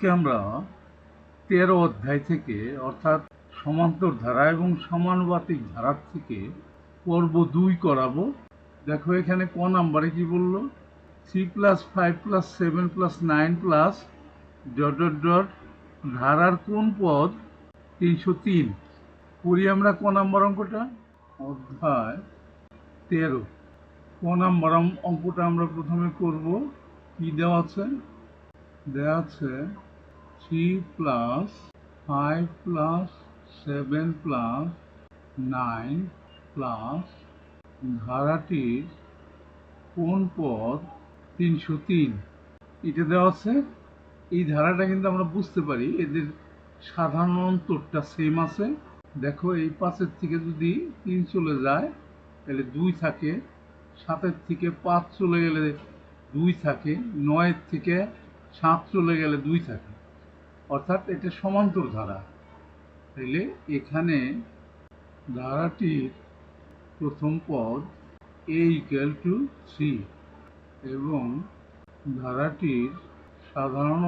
আজকে আমরা 13 অধ্যায় থেকে অর্থাৎ সমান্তর ধারা এবং সমানুপাতিক ধারা থেকে পর্ব 2 করাবো। দেখো এখানে ক নাম্বারে কি বললো, 3 + 5 + 7 + 9 প্লাস ... ধারার কোন পদ 303। করি আমরা ক নাম্বার অঙ্কটা, অধ্যায় 13 ক নাম্বার অঙ্কটা আমরা প্রথমে করব। কি দেওয়া আছে, দেওয়া আছে 3 + 5 + 7 + 9 প্লাস ধারাটির কোন পদ 303 এটা দেওয়া আছে। এই ধারাটা কিন্তু আমরা বুঝতে পারি এদের সাধারণ অন্তরটা সেম আছে। দেখো এই 5-এর থেকে যদি 3 চলে যায় তাহলে 2 থাকে, 7-এর থেকে 5 চলে গেলে 2 থাকে, 9-এর থেকে 7 চলে গেলে 2 থাকে, অর্থাৎ এটা সমান্তর ধারা। তাইলে এখানে ধারাটির প্রথম পদ a = 3 এবং ধারাটির সাধারণ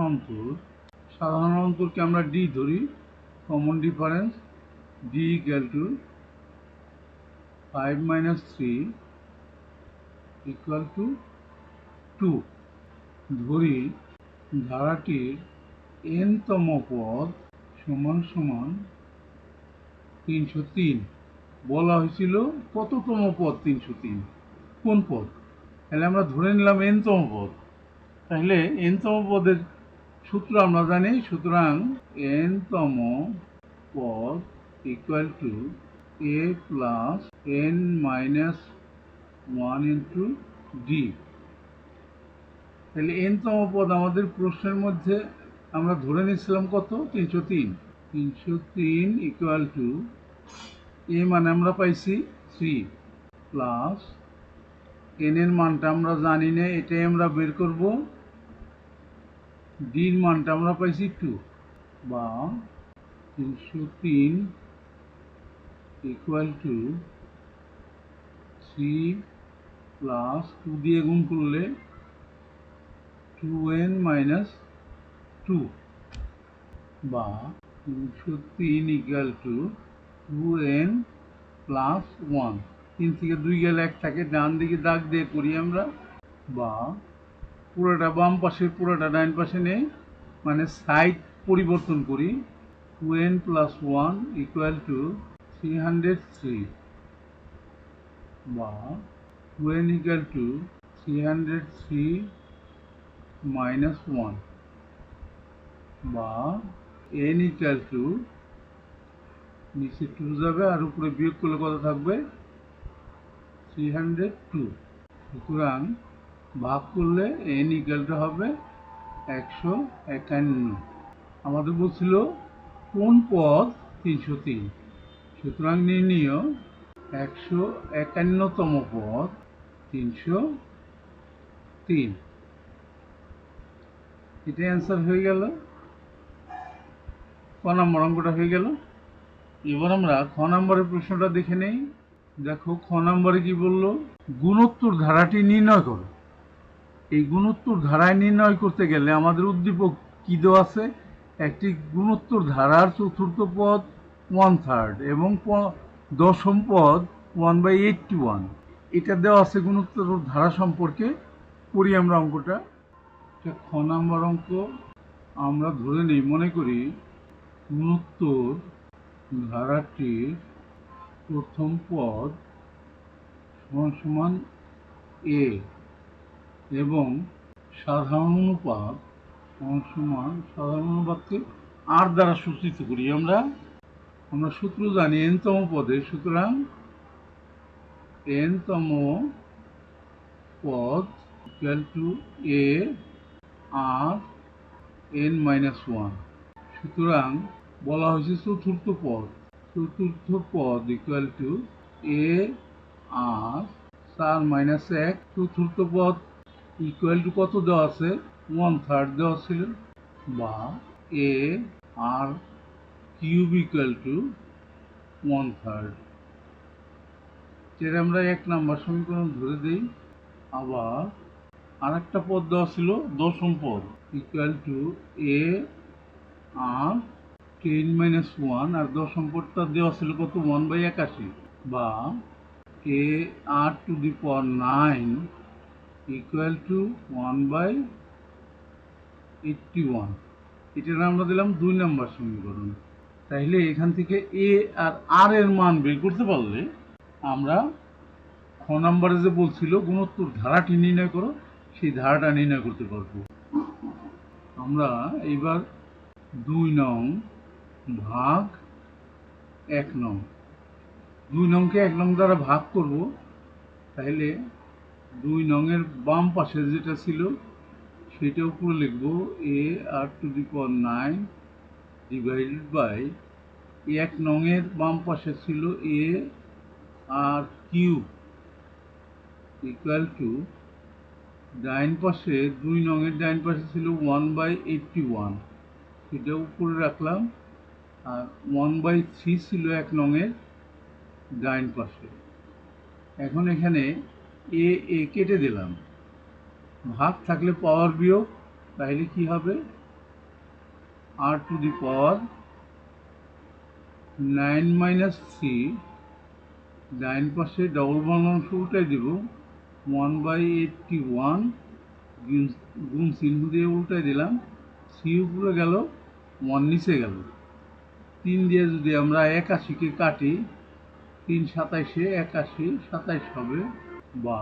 অন্তরকে আমরা d ধরি, কমন ডিফারেন্স d = 5 - 3 = 2 ধরি ধারাটির n-তম পদ সমান 303। বলা হয়েছিল কততম পদ 303, কোন পদ? তাহলে আমরা ধরে নিলাম n-তম পদ। তাহলে n-তম পদের সূত্র আমরা জানি, সুতরাং n-তম পদ = a + n - 1 × d। তাহলে n-তম পদ আমাদের প্রশ্নের মধ্যে আমরা ধরে নিয়েছিলাম কত, 303। 303 = a মানে আমরা পাইছি 3 প্লাস n এর মানটা আমরা জানি না, এটাই আমরা বের করব। d এর মানটা আমরা পাইছি 2, বা 303 = 3 প্লাস 2 দিয়ে গুণ করলে 2n - 2, বা 303 = 2n + 1। 3 থেকে 2 গেলে 1 থাকে, ডান দিকে দাগ দিয়ে করি আমরা, বা পুরোটা বাম পাশে পুরোটা ডান পাশে নেই, মানে সাইড পরিবর্তন করি। 2n + 1 = 303, বা 2n = 303 - 1, বা n = নিচে 2 যাবে আর উপরে বিয়োগ করলে কত থাকবে, 302। সুতরাং ভাগ করলে n = হবে 151। আমাদের বলছিল কোন পদ 303, সুতরাং নির্ণীয় 151তম পদ 303। এটা অ্যান্সার হয়ে গেল, ক নম্বর অঙ্কটা হয়ে গেল। এবার আমরা খ নম্বরের প্রশ্নটা দেখে নেই। দেখো খ নম্বরে কি বললো, গুণোত্তর ধারাটি নির্ণয় করো। এই গুণোত্তর ধারায় নির্ণয় করতে গেলে আমাদের উদ্দীপক কি দেওয়া আছে, একটি গুণোত্তর ধারার চতুর্থ পদ 1/3 এবং দশম পদ 1/81, এটা দেওয়া আছে গুণোত্তর ধারা সম্পর্কে। করি আমরা অঙ্কটা। খ নম্বর অঙ্ক আমরা ধরে নিই, মনে করি গুণোত্তর ধারাটির প্রথম পদ সমান a এবং সাধারণ অনুপাতকে r দ্বারা সূচিত করি। আমরা সূত্র জানি n-তম পদের, সুতরাং n-তম পদ = a r n - 1। সুতরাং বলা হয়েছে চতুর্থ পদ = a r 4 - 1। চতুর্থ পদ কত দেওয়া আছে, 1/3 দেওয়া ছিল, বা a r কিউব = 1/3। যেটা আমরা 1 নম্বর সমীকরণ ধরে দিই। আবার আরেকটা পদ দেওয়া ছিল, দশম পদ = a আর 10 - 1 আর 10 অঙ্কটা দেওয়া ছিল কত 1/81 বা a r to the power 9 equal to 1/81। এটা আমরা দিলাম 2 নম্বর সমীকরণ। তাইলে এখান থেকে এ আর আর এর মান বের করতে পারলে আমরা খ নম্বরে যে বলছিল গুণোত্তর ধারাটি নির্ণয় করো, সেই ধারাটা নির্ণয় করতে পারবো। আমরা এইবার 2 নং ভাগ 1 নং, 2 নংকে 1 নং দ্বারা ভাগ করব। তাহলে 2 নংয়ের বাম পাশে যেটা ছিল সেটা উপরে লিখবো a r to the power 9 divided by 1 নংয়ের বাম পাশে ছিল a r cube equal to ডাইন পাশে 2 নংয়ের ডাইন পাশে ছিল 1/81, সেটা উপরে রাখলাম। আর 1/3 ছিল 1 নংয়ের ডাইন পাশে। এখন এখানে এ এ কেটে দিলাম, ভাগ থাকলে পাওয়ার বিয়োগ, তাহলে কি হবে r to the power 9 - 3, ডাইন পাশে ডবল ভগ্নাংশ উল্টাই দিব 1/81 গুণ চিহ্ন দিয়ে উল্টাই দিলাম, 3 উপরে গেল 1 নিচে গেল। 3 দিয়ে যদি আমরা 81কে কাটি, 3 × 27 = 81, 27 হবে। বা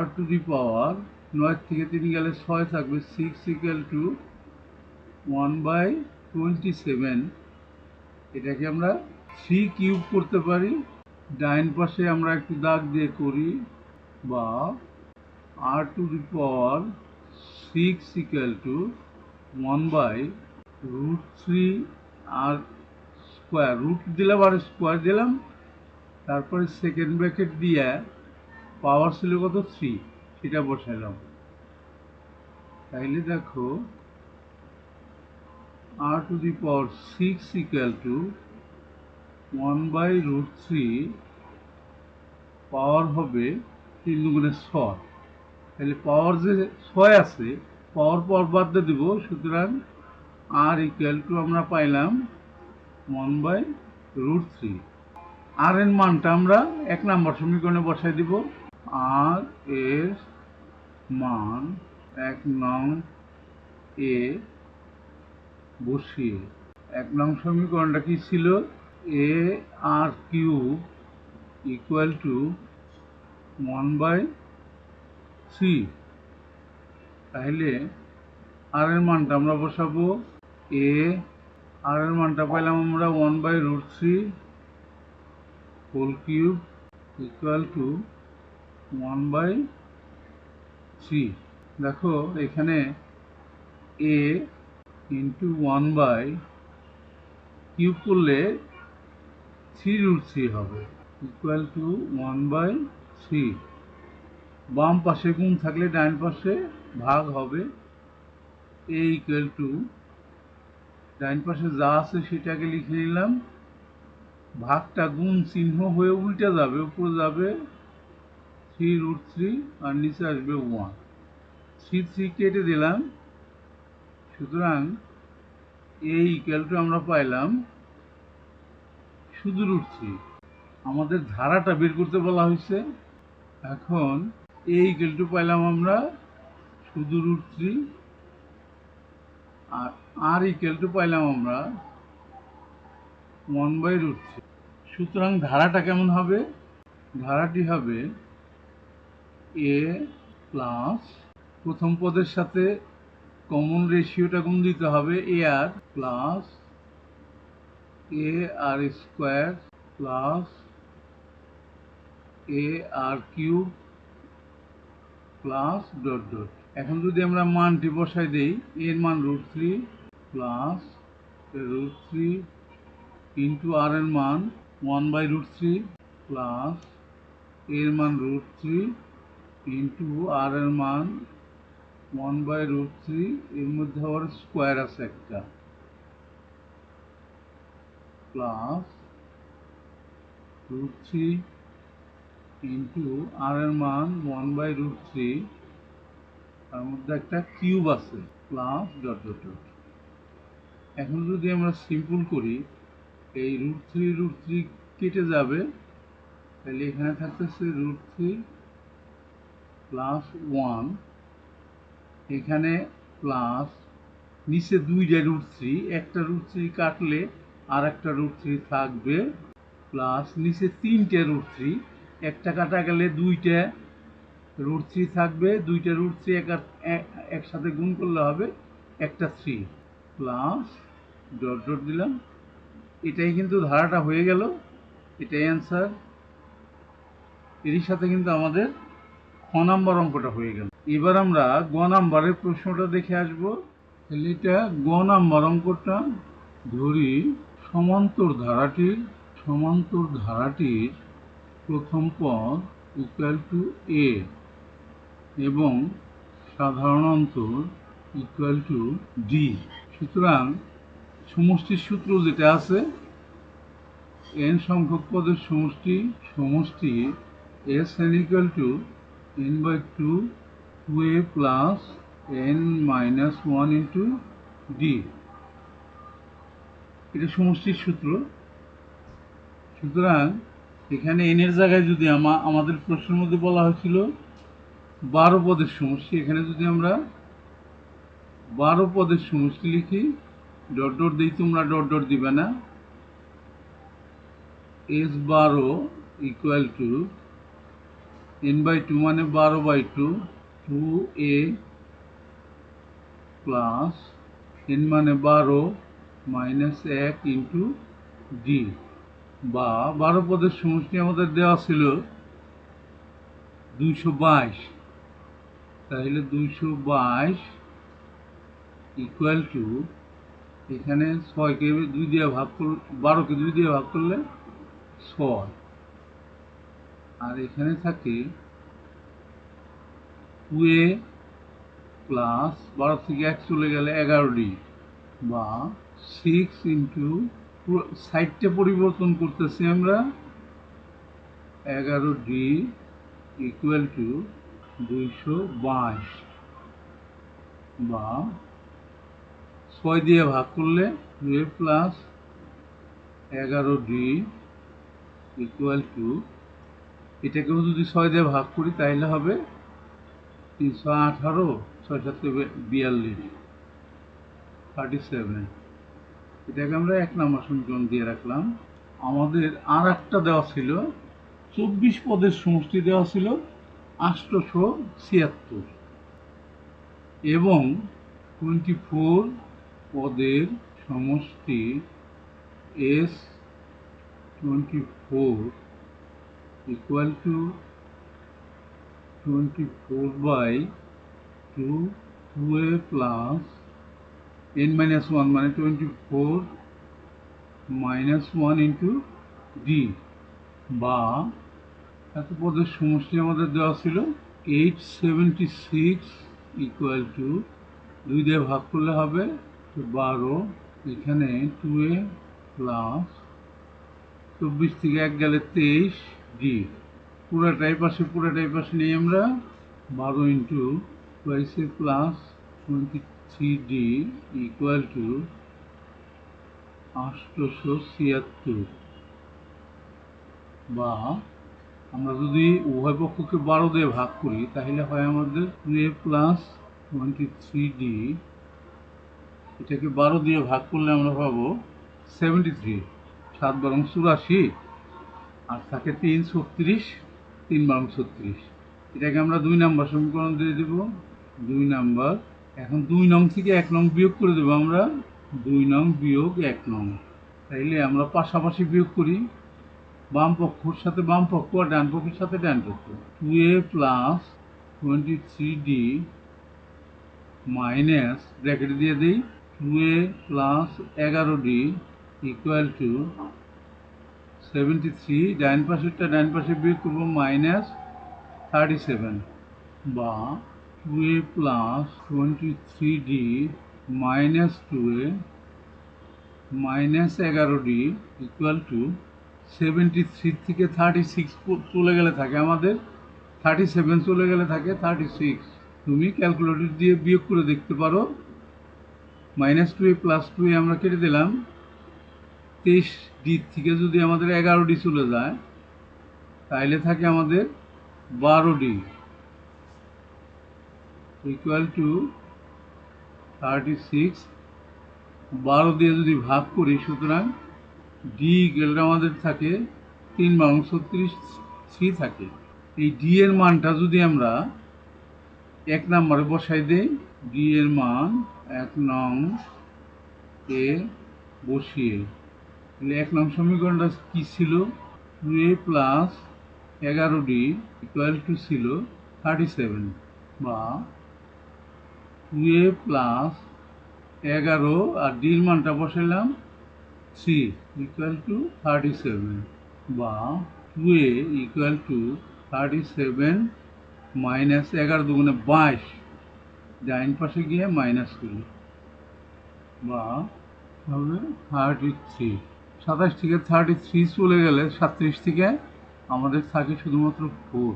r to the power 9 থেকে 3 গেলে 6 থাকবে, 6 equal to 1/27। এটাকে আমরা 3 কিউব করতে পারি। ডাইন পাশে আমরা একটু দাগ দিয়ে করি। বা r to the power 6 equal to 1/√3 আর স্কোয়ার, রুট দিলাম আর স্কোয়ার দিলাম, তারপরে সেকেন্ড ব্র্যাকেট দিয়ে পাওয়ার ছিল কত 3, সেটা বসাইলাম। তাইলে দেখো r to the power 6 equal to 1/√3, পাওয়ার হবে 3 দুগুণে 6। তাহলে পাওয়ার যে 6 আছে, পাওয়ার পর বাদ দিয়ে দিব, সুতরাং r ইকুয়াল টু আমরা পাইলাম 1/√3। আর এর মানটা আমরা 1 নম্বর সমীকরণে বসাই দিব। আর এর মান 1 নং এ বসিয়ে 1 নং সমীকরণটা কি ছিল, a r cube equal two 1/3। তাহলে আর এর মানটা আমরা বসাবো, আর এর মানটা পাইলাম আমরা 1/√3 হোল কিউব ইকুয়াল টু 1/3। দেখো এখানে a ইন্টু 1/, কিউব করলে 3√3 হবে ইকুয়াল টু 1/3। বাম পাশে গুণ থাকলে ডান পাশে ভাগ হবে। a ইকুয়াল টু ডান পাশে যা আছে সেটাকে লিখে নিলাম, ভাগটা গুণ চিহ্ন হয়ে উল্টে যাবে, উপরে যাবে 3√3 আর নিচে আসবে 1, 3 কেটে দিলাম। সুতরাং a ইকুয়াল টু আমরা পাইলাম শুধু √3। আমাদের ধারাটা বের করতে বলা হয়েছে। এখন a ইকুয়াল টু পাইলাম আমরা শুধু √3, আর r ইকুয়াল টু পাইলাম আমরা 1/√3। সুতরাং ধারাটা কেমন হবে, ধারাটি হবে a প্লাস, প্রথম পদের সাথে কমন রেশিওটা গুণ দিতে হবে, a r plus a r square plus a r cube plus dot dot. এখন যদি আমরা মানটি বসাই দেই, এর মান √3 প্লাস √3 ইন্টু আর এর মান 1/√3 প্লাস এর মান √3 ইন্টু আর এর মান 1/√3, এর মধ্যে আবার স্কোয়ার আছে একটা, প্লাস √3 ইন্টু আর এর মান 1/√3, তার মধ্যে একটা কিউব আছে, প্লাস ডট ডট ডট। এখন যদি আমরা সিম্পল করি, এই √3 কেটে যাবে, তাহলে এখানে থাকতেছে √3 প্লাস 1, এখানে প্লাস নিচে দুইটা √3, একটা √3 কাটলে আর একটা √3 থাকবে, প্লাস নিচে তিনটে √3, একটা কাটা গেলে দুইটা √3 থাকবে, দুইটা √3 একসাথে গুণ করলে হবে একটা 3, প্লাস ডট ডট দিলাম। এটাই কিন্তু ধারাটা হয়ে গেল, এটাই অ্যান্সার। এরই সাথে কিন্তু আমাদের খ নাম্বার অঙ্কটা হয়ে গেল। এবার আমরা গ নাম্বারের প্রশ্নটা দেখে আসব। তাহলে এটা গ নাম্বার অঙ্কটা ধরি, সমান্তর ধারাটির প্রথম পদ ইকুয়াল টু এ এবং সাধারণ অন্তর ইকুয়াল টু ডি। সুতরাং সমষ্টির সূত্র যেটা আছে, n সংখ্যক পদের সমষ্টি s n equal to n/2 2a plus n-1 into D. এটা সমষ্টির সূত্র। সুতরাং এখানে n এর জায়গায় যদি আমাদের প্রশ্নের মধ্যে বলা হয়েছিল 12 পদের সমষ্টি, এখানে যদি আমরা 12 পদের সমষ্টি লিখি, ডট ডট দিই, তোমরা ডট ডট দিবে না, s12 ইকুয়াল টু n/2 মানে 12/2 2a প্লাস n মানে 12 মাইনাস 1 ইন্টু ডি, বা 12 পদের সমষ্টি আমাদের দেওয়া ছিল 222, তাহলে 222 ইকুয়াল টু, এখানে 6কে 2 দিয়ে ভাগ করলে, 12কে 2 দিয়ে ভাগ করলে 6, আর এখানে থাকে 2a প্লাস 12 থেকে 1 চলে গেলে 11d, বা 6 ইন্টু, সাইডটা পরিবর্তন করতেছি আমরা, 11d ইকুয়াল টু 222, বা 6 দিয়ে ভাগ করলে 2a plus 11d equal to, এটাকেও যদি 6 দিয়ে ভাগ করি তাহলে হবে 318, 6×7 42, 37। এটাকে আমরা 1 নম্বর সমীকরণ দিয়ে রাখলাম। আমাদের আর একটা দেওয়া ছিল, 24 পদের সমষ্টি দেওয়া ছিল 876 এবং 24 পদের সমষ্টি s24 equal to 24/2 2a plus n-1 মানে 24 মাইনাস 1 ইন্টু ডি, বা এত পদের সমষ্টি আমাদের দেওয়া ছিল 876 ইকুয়াল টু 2 দিয়ে ভাগ করলে হবে 12, এখানে 2a প্লাস 24 থেকে 1 গেলে 23 ডি, পুরোটাই পাশে নিয়ে আমরা 12 into 2a plus 23d equal to 876, বা আমরা যদি উভয় পক্ষকে 12 দিয়ে ভাগ করি তাহলে হয় আমাদের 2a প্লাস 23d, এটাকে 12 দিয়ে ভাগ করলে আমরা পাবো 73, 7×84, আর থাকে 3 36, 3×36, এটাকে আমরা 2 নম্বর সমীকরণ দিয়ে দেব। 2 নম্বর, এখন 2 নং থেকে 1 নং বিয়োগ করে দেবো আমরা, 2 নং বিয়োগ 1 নং, তাইলে আমরা পাশাপাশি বিয়োগ করি, বাম পক্ষর সাথে বাম পক্ষ আর ডান পক্ষের সাথে ডান পক্ষ। 2a plus 23d minus, bracket দিয়ে দিই, 2a plus 11d equal to 73, ডান পাশেরটা ডান পাশে বিয়োগ করবো, মাইনাস 37, বা 2a plus 23d minus 2a minus 11d equal to 73 থেকে 36 চলে গেলে থাকে আমাদের 37, চলে গেলে থাকে 36। তুমি ক্যালকুলেটর দিয়ে বিয়োগ করে দেখতে পারো। -2a +2a আমরা কেটে দিলাম। 23d থেকে যদি আমাদের 11d চলে যায় তাহলে থাকে আমাদের 12d ইকুয়াল টু 36। 12 দিয়ে যদি ভাগ করি সুতরাং ডি ইকুয়ালটা আমাদের থাকে 3 থাকে। এই ডি এর মানটা যদি আমরা 1 নম্বরে বসাই দেই, ডি এর মান 1 নং এ বসিয়ে, তাহলে 1 নং সমীকরণটা কি ছিল? 2a plus 11d equal to ছিল 37, বা 2a প্লাস 11 আর ডির মানটা বসাইলাম 3 ইকুয়াল টু 37, বা 2a ইকুয়াল টু 37 মাইনাস 11 দুগুণে 22, ডাইন পাশে গিয়ে মাইনাস করি, বা হবে 33। 27 থেকে 33 চলে গেলে 37 থেকে আমাদের থাকে শুধুমাত্র 4,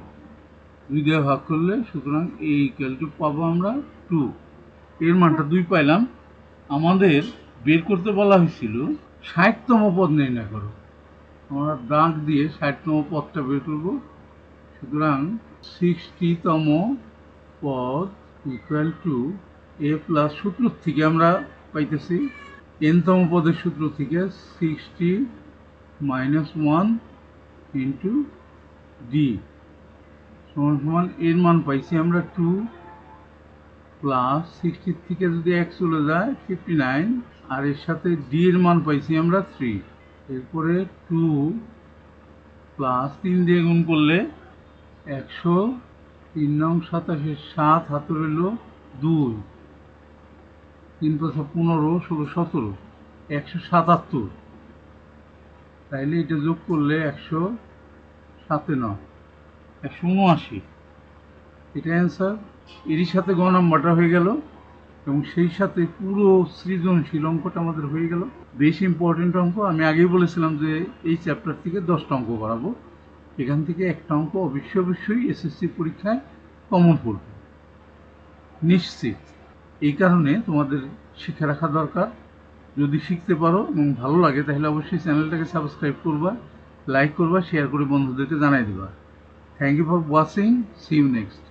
2 দিয়ে ভাগ করলে, সুতরাং a ইকুয়াল টু পাবো আমরা 2। এর মানটা 2 পাইলাম। আমাদের বের করতে বলা হয়েছিল 60তম পদ নির্ণয় করো। আমরা দাগ দিয়ে 60তম পদটা বের করব। সুতরাং 60তম পদ ইকুয়াল টু a প্লাস সূত্র থেকে আমরা পাইতেছি nতম পদের সূত্র থেকে 60 মাইনাস 1 ইন্টু ডি সমান সমান এর মান পাইছি আমরা 2 প্লাস 60 থেকে যদি 1 চলে যায় 59, আর এর সাথে ডি এর মান পাইছি আমরা 3। এরপরে 2 প্লাস 3 দিয়ে গুণ করলে 100, 3 নং 27, 7 হাতে রইল 2, 3 × 15, 16, 17, 177। তাইলে এটা যোগ করলে 107 নয় 179। এটা অ্যান্সার। এরই সাথে গ নাম্বারটা হয়ে গেল, এবং সেই সাথে পুরো সৃজনশীল অঙ্কটা আমাদের হয়ে গেল। বেশি ইম্পর্টেন্ট অঙ্ক। আমি আগেই বলেছিলাম যে এই চ্যাপ্টার থেকে 10টা অঙ্ক করাবো। এখান থেকে একটা অঙ্ক অবশ্যই এসএসসি পরীক্ষায় কমন পড়বে নিশ্চিত। এই কারণে তোমাদের শিখে রাখা দরকার। যদি শিখতে পারো এবং ভালো লাগে তাহলে অবশ্যই চ্যানেলটাকে সাবস্ক্রাইব করবা, লাইক করবা, শেয়ার করে বন্ধুদেরকে জানাই দেবা। Thank you for watching. See you next.